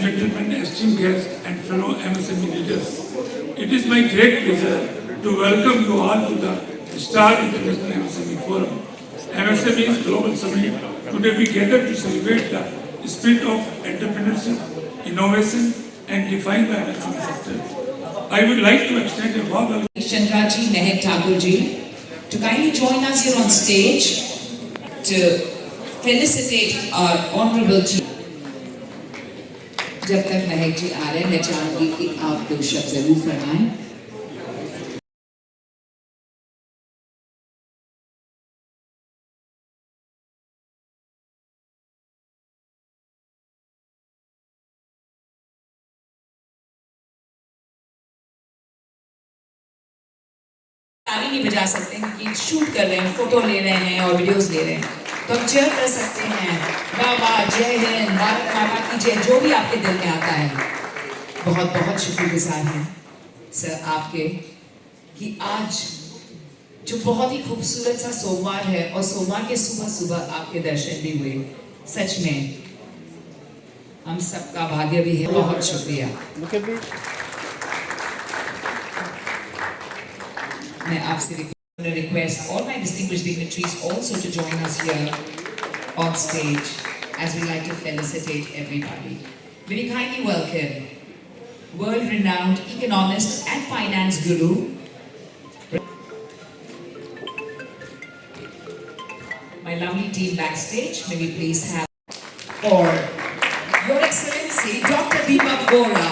gentlemen, esteemed guests and fellow MSME leaders, it is my great pleasure to welcome you all to the Star International MSME Forum. MSME's Global Summit. Today we gather to celebrate the spirit of entrepreneurship, innovation and define the MSME sector. I would like to extend a warm welcome to Chandraji Mehak Thakur ji to kindly join us here on stage to felicitate our honorable chief. जब तक महक जी आ रहे हैं मैं चाहूंगी कि आप दो शब्द जरूर फरमाएं। ताली नहीं बजा सकते क्योंकि शूट कर रहे हैं, फोटो ले रहे हैं और वीडियोस ले रहे हैं, तो हम चेयर कर सकते हैं। वाह वाह, जय हिंद, भारत माता की जय, जो भी आपके दिल में आता है। बहुत बहुत शुक्रगुजार हैं सर आपके कि आज जो बहुत ही खूबसूरत सा सोमवार है और सोमवार के सुबह सुबह आपके दर्शन भी हुए। सच में हम सबका भाग्य भी है। बहुत शुक्रिया। मैं आपसे request all my distinguished dignitaries also to join us here on stage as we like to felicitate everybody. Very kindly welcome world-renowned economist and finance guru, my lovely team backstage. May we please have or Your Excellency Dr. Deepak Vora.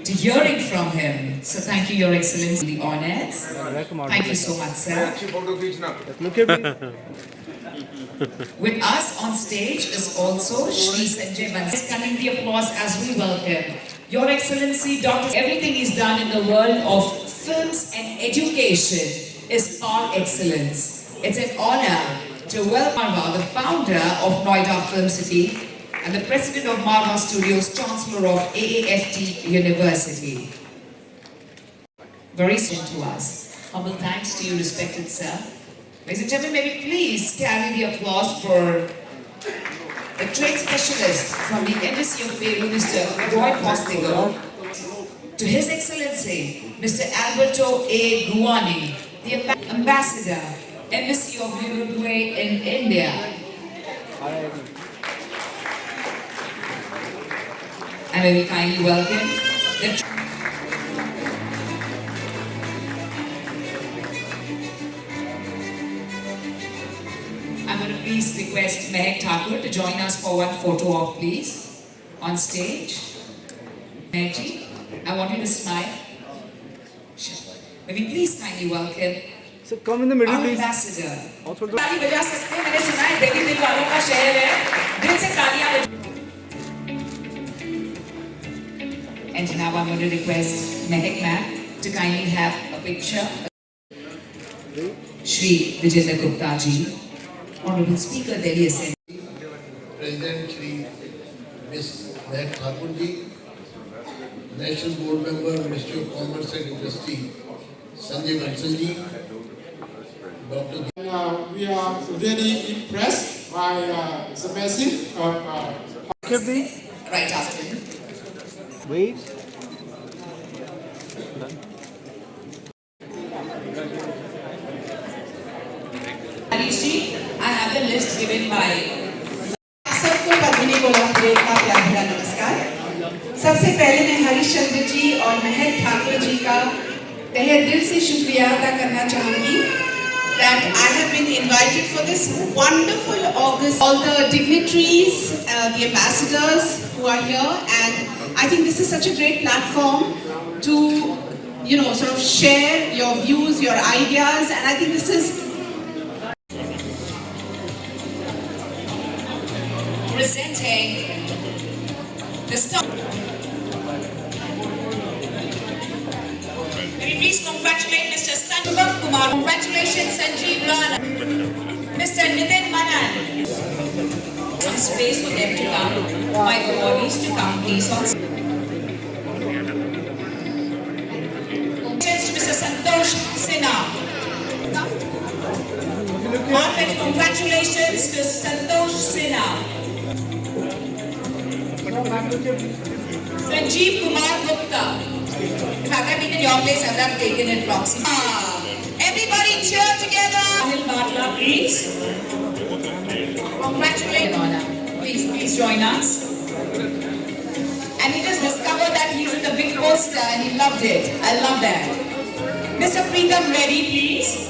To hearing from him. So thank you, Your Excellency, the honors. Thank you so much, sir. With us on stage is also Shri Sanjay Bansal. Coming the applause as we welcome Your Excellency, Dr. Everything is done in the world of films and education is par excellence. It's an honor to welcome Marva, the founder of Noida Film City, and the President of Marva Studios, Chancellor of AAFT University. Very soon to us. Humble thanks to you, respected sir. Ladies and gentlemen, may we please carry the applause for the trade specialist from the Embassy of Peru, Mr. Roy Postigo, to His Excellency, Mr. Alberto A. Guani, the Ambassador, Embassy of Uruguay in India. And may we kindly welcome the I'm going to please request Mehak Thakur to join us for one photo op, please, on stage. Mehak ji, I want you to smile. Sure. May we please kindly welcome so come in the middle, our please. ambassador. ताली बजा सकते हैं, मैंने सुना है दिल्ली दिल वालों का शहर है, दिल से तालियां बजा। And now I'm going to request Mehak ma'am to kindly have a picture. Shri Vijender Gupta ji, Honorable Speaker, Delhi Assembly. President Shri Ms. Mehak Thakur ji, National Board Member, Ministry of Commerce and Industry, Sanjay Bansal ji, Dr. We are really impressed by the message of Right after him. Wait. Harish ji, I have the list given by. सबको पद्मिनी कोल्हापुरे का प्यार भरा नमस्कार। सबसे पहले मैं हरीश चंद्र जी और महक ठाकुर जी का तहे दिल से शुक्रिया अदा करना चाहूँगी that I have been invited for this wonderful August. All the dignitaries, the ambassadors who are here, and I think this is such a great platform to, sort of share your views, your ideas, and I think this is Presenting the star. May we please congratulate Mr. Sanjay Kumar. Congratulations, Sanjeev Rana. Mr. Nitin Manan. Some space for them to come. My bodies to come, please. On to Mr. Santosh Sinha. Heartfelt congratulations to Santosh Sinha. Sanjeev Kumar Gupta. If I had been in your place, I would have taken it proxy. Everybody cheer together. Anil Bhatla, please. Congratulations. Please join us. And he just discovered that he's in the big poster and he loved it. I love that. Mr. Preetam Reddy, please.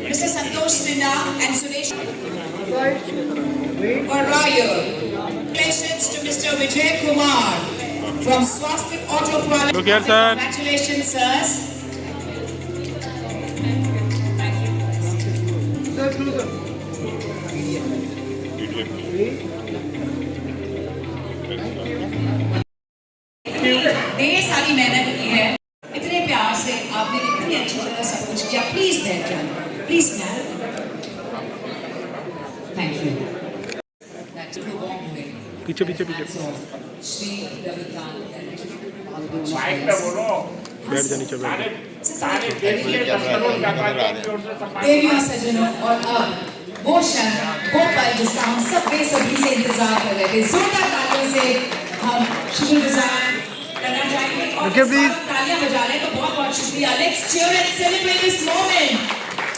Mr. Santosh Sinha and Suresh Royal. Congratulations to Mr. Vijay Kumar from Swastik Auto Quality. Congratulations, sirs. ढेर सारी मेहनत की है, इतने प्यार से आपने इतनी अच्छी तरह सब कुछ किया. प्लीज बैठ जाए, प्लीज मैम. Thank you. पीछे पीछे पीछे श्री रविकांत बैठ जा नीचे बैठ देवियों सज्जनों और अब वो क्षण वो पल जिसका हम सब बेसब्री से इंतजार कर रहे थे. जोरदार तालियों से हम शुक्रगुजार करना चाहेंगे और तालियां बजा रहे हैं तो बहुत बहुत शुक्रिया. Let's cheer and celebrate this moment.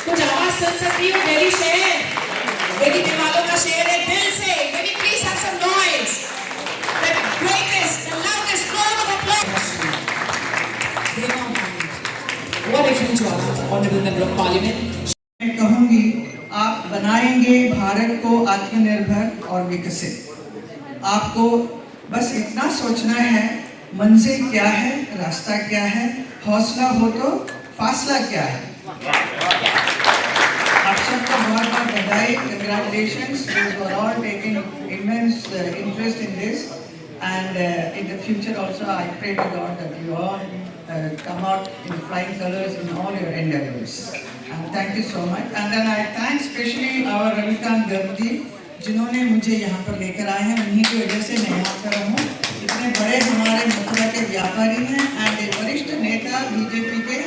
कुछ आवाज सुन सकती हो दिल्ली शहर, दिल्ली के वालों का शहर है दिल से. Maybe please have some noise. The greatest, the loudest round of applause. What a huge honor, honorable member of parliament. मैं कहूंगी आप बनाएंगे भारत को आत्मनिर्भर और विकसित. आपको बस इतना सोचना है मंजिल क्या है, रास्ता क्या है, हौसला हो तो फासला क्या है. आप सबका बहुत बहुत बधाई. Congratulations. You are all taking immense interest in this, and in the future also I pray to God that you all come out in flying colors in all your endeavors. And thank you so much. And then I thank especially our Ravikant Garg ji, जिन्होंने मुझे यहाँ पर लेकर आए हैं. उन्हीं की वजह से मैं यहाँ पर हूँ. इतने बड़े हमारे मथुरा के व्यापारी हैं एंड वरिष्ठ नेता बीजेपी के.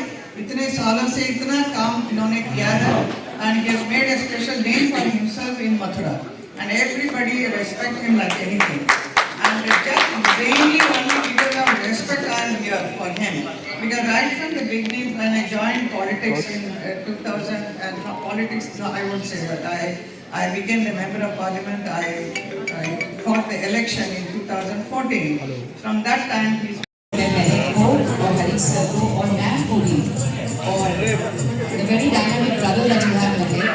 इतने सालों से इतना काम इन्होंने किया है and he has made a special name for himself in Mathura and everybody respect him like anything. And just mainly only because of respect I am here for him, because right from the beginning when I joined politics in 2000 and politics, no, I won't say that I became the member of parliament. I fought the election in 2014. From that time he's और हरी sir को और ma'am को भी और the very dynamic brother that you have Mahek,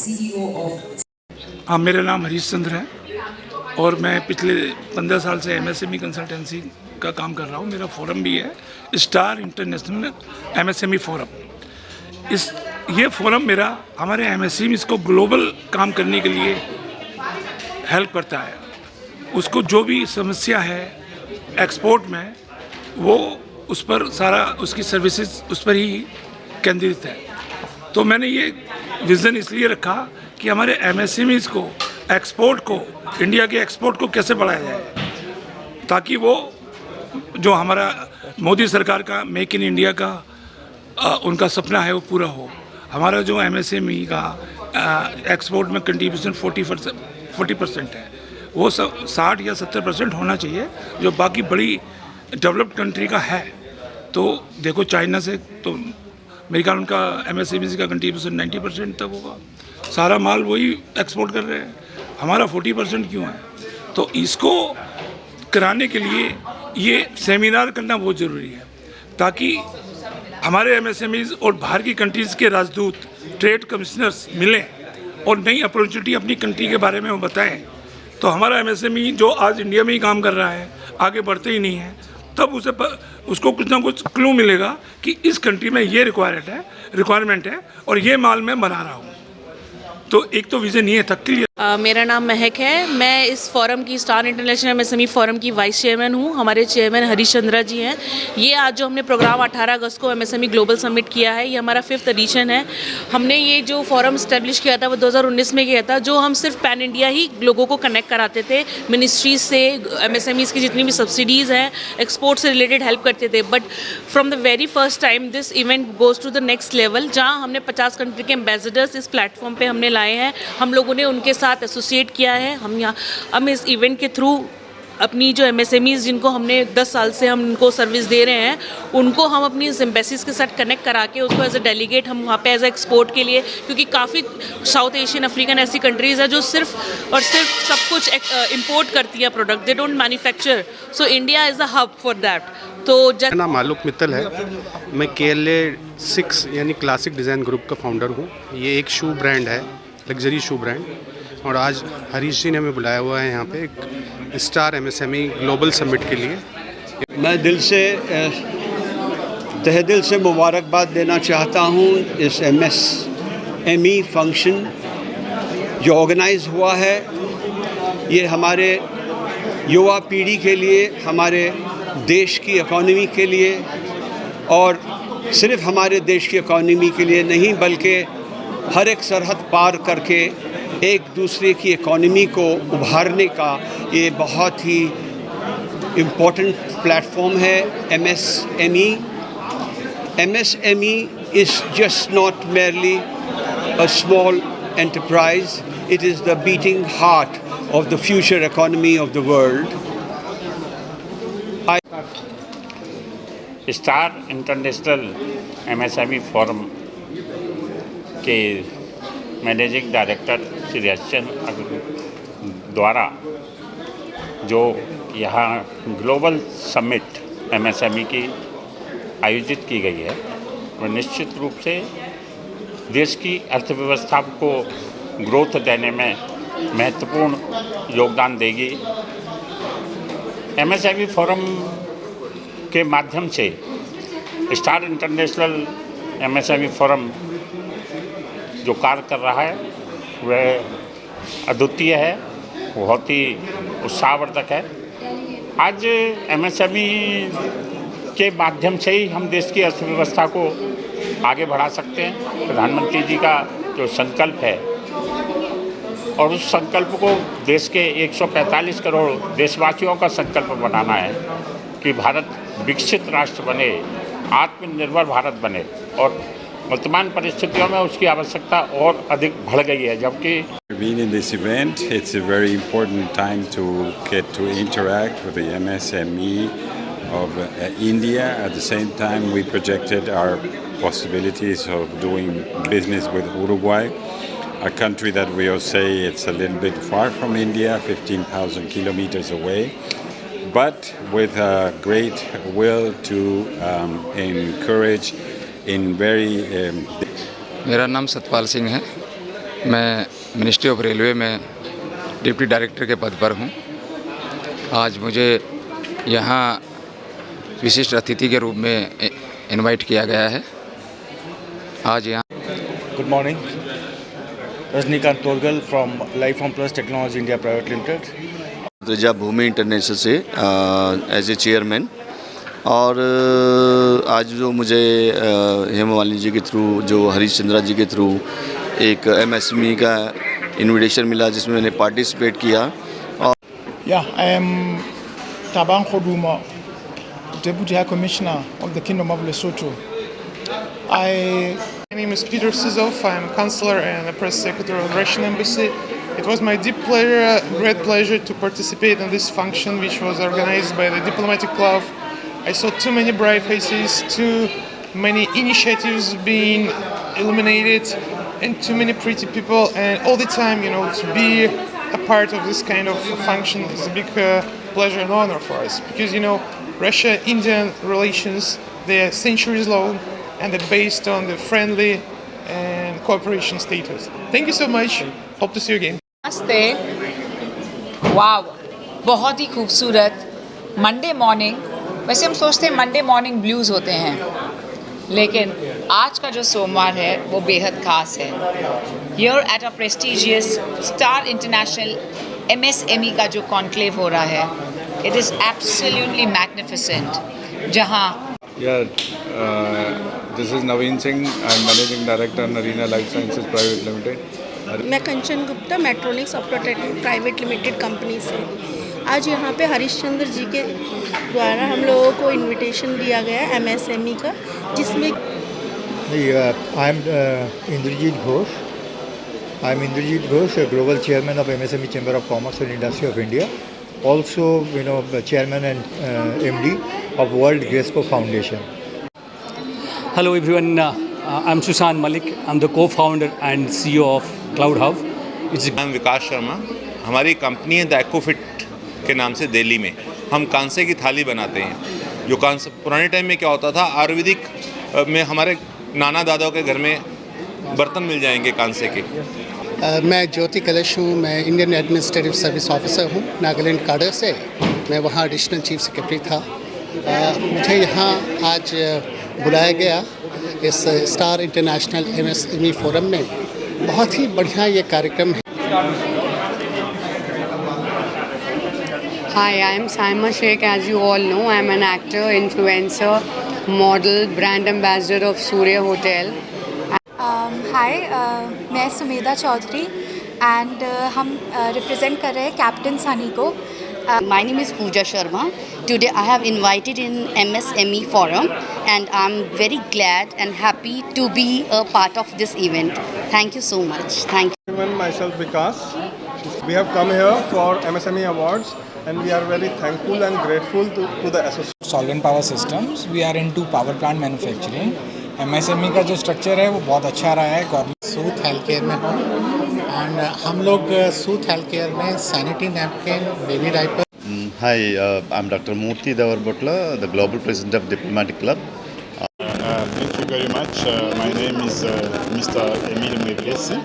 CEO of. हाँ, मेरा नाम हरीश चंद्र है और मैं पिछले 15 साल से MSME कंसल्टेंसी का काम कर रहा हूँ. मेरा फोरम भी है स्टार इंटरनेशनल MSME फोरम. ये फोरम मेरा हमारे MSMEs को ग्लोबल काम करने के लिए हेल्प करता है. उसको जो भी समस्या है एक्सपोर्ट में वो उस पर सारा उसकी सर्विसेज उस पर ही केंद्रित है. तो मैंने ये विज़न इसलिए रखा कि हमारे MSMEs को एक्सपोर्ट को इंडिया के एक्सपोर्ट को कैसे बढ़ाया जाए ताकि वो जो हमारा मोदी सरकार का मेक इन इंडिया का उनका सपना है वो पूरा हो. हमारा जो MSME का एक्सपोर्ट में कंट्रीब्यूशन 40% है वो 60 या 70% होना चाहिए जो बाकी बड़ी डेवलप्ड कंट्री का है. तो देखो चाइना से तो मेरे ख्याल उनका MSME का कंट्रीब्यूशन 90% तक होगा. सारा माल वही एक्सपोर्ट कर रहे हैं. हमारा 40% क्यों है? तो इसको कराने के लिए ये सेमिनार करना बहुत ज़रूरी है ताकि हमारे MSMEs और बाहर की कंट्रीज़ के राजदूत ट्रेड कमिश्नर्स मिलें और नई अपॉर्चुनिटी अपनी कंट्री के बारे में वो बताएं. तो हमारा MSME जो आज इंडिया में ही काम कर रहा है आगे बढ़ते ही नहीं है तब उसको कुछ ना कुछ क्लू मिलेगा कि इस कंट्री में ये रिक्वायरमेंट है और ये माल मैं बना रहा हूँ. तो एक तो विज़न ये तक के लिए. मेरा नाम महक है. मैं इस फोरम की स्टार इंटरनेशनल MSME फोरम की वाइस चेयरमैन हूँ. हमारे चेयरमैन हरीश चंद्रा जी हैं. ये आज जो हमने प्रोग्राम 18 अगस्त को MSME ग्लोबल समिट किया है ये हमारा 5th एडिशन है. हमने ये जो फोरम इस्टेब्लिश किया था वो 2019 में किया था जो हम सिर्फ पैन इंडिया ही लोगों को कनेक्ट कराते थे. मिनिस्ट्रीज से MSMEs की जितनी भी सब्सिडीज़ हैं एक्सपोर्ट से रिलेटेड हेल्प करते थे. But from the very first time this event goes to the next level जहाँ हमने 50 कंट्री के एम्बेसडर्स इस प्लेटफॉर्म पर हमने लाए हैं. हम लोगों ने उनके साथ साथ एसोसिएट किया है। हम इस इवेंट के थ्रू अपनी जो MSMEs जिनको हमने 10 साल से हम उनको सर्विस दे रहे हैं, उनको हम अपनी इस एम्बेसीज के साथ कनेक्ट करा के उसको एज अ डेलीगेट हम वहाँ पे एज अ एक्सपोर्ट के लिए, क्योंकि काफ़ी साउथ एशियन अफ्रीकन ऐसी कंट्रीज़ है जो सिर्फ और सिर्फ सब कुछ इम्पोर्ट करती है product, they don't manufacture, so India is the hub for that. तो मेरा नाम आलोक मित्तल है। मैं KLA 6 यानी क्लासिक डिज़ाइन ग्रुप का फाउंडर हूँ। ये एक शू ब्रांड है, लग्जरी शू ब्रांड, और आज हरीश जी ने हमें बुलाया हुआ है यहाँ पे एक स्टार MSME ग्लोबल समिट के लिए। मैं तहे दिल से मुबारकबाद देना चाहता हूँ इस MSME फंक्शन जो ऑर्गेनाइज हुआ है। ये हमारे युवा पीढ़ी के लिए, हमारे देश की इकॉनमी के लिए, और सिर्फ हमारे देश की इकॉनमी के लिए नहीं बल्कि हर एक सरहद पार करके एक दूसरे की इकॉनमी को उभारने का ये बहुत ही इम्पोर्टेंट प्लेटफॉर्म है MSME। MSME is just not merely a small enterprise, it is the beating heart of the future economy of the world. Star international MSME forum के मैनेजिंग डायरेक्टर श्री हरिश्चंद्र द्वारा जो यहाँ ग्लोबल समिट MSME की आयोजित की गई है, वह निश्चित रूप से देश की अर्थव्यवस्था को ग्रोथ देने में महत्वपूर्ण योगदान देगी। MSME फोरम के माध्यम से स्टार इंटरनेशनल MSME फोरम जो कार्य कर रहा है वह अद्वितीय है, बहुत ही उत्साहवर्धक है। आज MSME के माध्यम से ही हम देश की अर्थव्यवस्था को आगे बढ़ा सकते हैं। प्रधानमंत्री जी का जो संकल्प है और उस संकल्प को देश के 145 करोड़ देशवासियों का संकल्प बनाना है कि भारत विकसित राष्ट्र बने, आत्मनिर्भर भारत बने, और वर्तमान परिस्थितियों में उसकी आवश्यकता और अधिक बढ़ गई है। जबकि being in this event, it's a very important time to get to interact with the MSME of India. At the same time, we projected our possibilities of doing business with Uruguay, a country that we all say it's a little bit far from India, 15,000 kilometers away, but with a great will to encourage in very मेरा नाम सतपाल सिंह है। मैं ministry of railway में deputy director के पद पर हूँ। आज मुझे यहाँ विशिष्ट अतिथि के रूप में इनवाइट किया गया है। आज यहाँ good morning, Rajinikanth Torgal from life on plus technology India private limited. Trija Bhumi international से एज ए चेयरमैन, और आज जो मुझे हेमामालिनी जी के थ्रू, जो हरीश चंद्रा जी के थ्रू एक MSME का इनविटेशन मिला जिसमें मैंने पार्टिसिपेट किया। और I am Tabang Khoduma, Deputy High Commissioner of the Kingdom of Lesotho. My name is Peter Sizov. I am Counselor and the Press Secretary of the Russian Embassy. It was my great pleasure to participate in this function, which was organized by the Diplomatic Club. I saw too many bright faces, too many initiatives being illuminated, and too many pretty people. And all the time, to be a part of this kind of function is a big pleasure and honor for us. Because, Russia-Indian relations, they're centuries long, and they're based on the friendly and cooperation status. Thank you so much. Hope to see you again. नमस्ते। वाव, बहुत ही खूबसूरत Monday morning. वैसे हम सोचते हैं Monday morning blues होते हैं, लेकिन आज का जो सोमवार है वो बेहद ख़ास है। Here at a prestigious star international MSME का जो कॉन्क्लेव हो रहा है, इट इज़ एब्सोल्युटली मैग्निफिसेंट। जहाँ this is Naveen Singh, I am managing director Narina life sciences private limited. मैं Kanchan Gupta, Metronics operative private limited company से। आज यहाँ पे हरीश चंद्र जी के द्वारा हम लोगों को इनविटेशन दिया गया है MSME का, जिसमें I am Indrajit Ghosh, I am Indrajit Ghosh, Global Chairman of MSME Chamber of Commerce and Industry of India. Also, the Chairman and MD of World Gresco Foundation. Hello everyone, I'm Sushant Malik. I'm the co-founder and CEO of Cloud Hub. I'm विकास शर्मा. हमारी company है the एक्कोफिट के नाम से दिल्ली में. हम कांसे की थाली बनाते हैं. जो कांसे पुराने टाइम में क्या होता था, आयुर्वेदिक में हमारे नाना दादाओं के घर में बर्तन मिल जाएंगे कांसे के. मैं ज्योति कलेश हूँ. मैं इंडियन एडमिनिस्ट्रेटिव सर्विस ऑफिसर हूँ नागालैंड काडर से. मैं वहाँ एडिशनल चीफ सेक्रेटरी था. मुझे यहाँ आज बुलाया गया इस स्टार इंटरनेशनल MSME फोरम में. बहुत ही बढ़िया ये कार्यक्रम है. Hi, I am Saima Sheikh. As you all know, I am an actor, influencer, model, brand ambassador of Surya Hotel. Hi, मैं सुमेधा चौधरी and हम represent कर रहे हैं कैप्टन सनी को. My name is Pooja Sharma. Today I have invited in MSME forum and I'm very glad and happy to be a part of this event. Thank you so much. Thank you. Myself Vikas. We have come here for MSME awards and we are very thankful and grateful to the association. Solvent Power Systems. We are into power plant manufacturing. MSME का जो structure है वो बहुत अच्छा रहा है. Government soothe health care में हूँ एंड हम लोग सूथ हेल्थ केयर में sanitary napkin, baby diaper. Hi, I'm Dr. Murthy Davar Butla, the Global President of Diplomatic Club. Thank you very much. My name is Mr. Emile Mwepesi.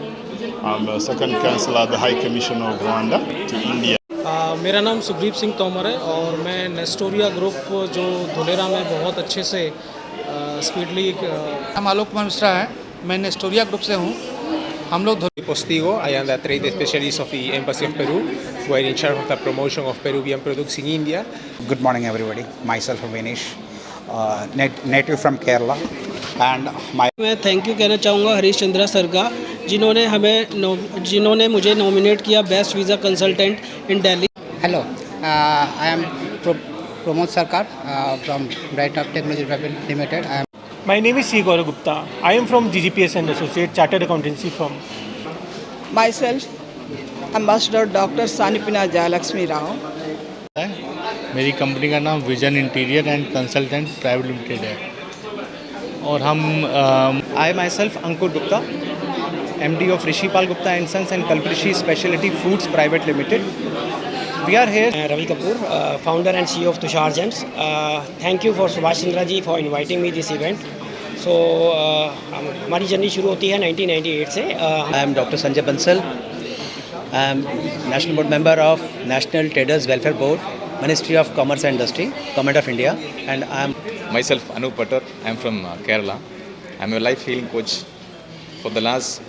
I'm the second Counsellor at the High Commission of Rwanda to India. मेरा नाम सुग्रीव सिंह तोमर है और मैं नेस्टोरिया group जो धुलेरा में बहुत अच्छे से स्पीडली. हम आलोक कुमार मिश्रा है. मैं नेस्टोरिया ग्रुप से हूँ. हम लोग Postigo. I am the trade specialist of the Embassy of Peru. We are in charge of the promotion of Peruvian products in India. Good morning, everybody. Myself, Vinish, native from Kerala, and my. मैं thank you कहना चाहूँगा Harish Chandra sir का, जिन्होंने मुझे nominate किया best visa consultant in Delhi. Hello, I am Pramod Sarkar from Brightop Technology Private Limited. My name is C. Gaurav Gupta. I am from GGPS and Associate Chartered Accountancy firm. Myself, Ambassador Dr. Sanipina Jayalakshmi Rao. मेरी company का नाम vision interior and consultant private limited है और हम I myself Ankur Gupta, MD of Rishipal Gupta and Sons and Kalprishi Specialty Foods Private Limited. We are here. Ravi Kapoor, founder and CEO of Tushar Gems. Thank you for Subhash Chandra ji for inviting me this event. So हमारी journey शुरू होती है 1998 से. I am Dr. Sanjay Bansal. I am National Board Member of National Traders Welfare Board, Ministry of Commerce and Industry, Government of India, and I am myself Anup Patar. I am from Kerala. I am a life healing coach. For the last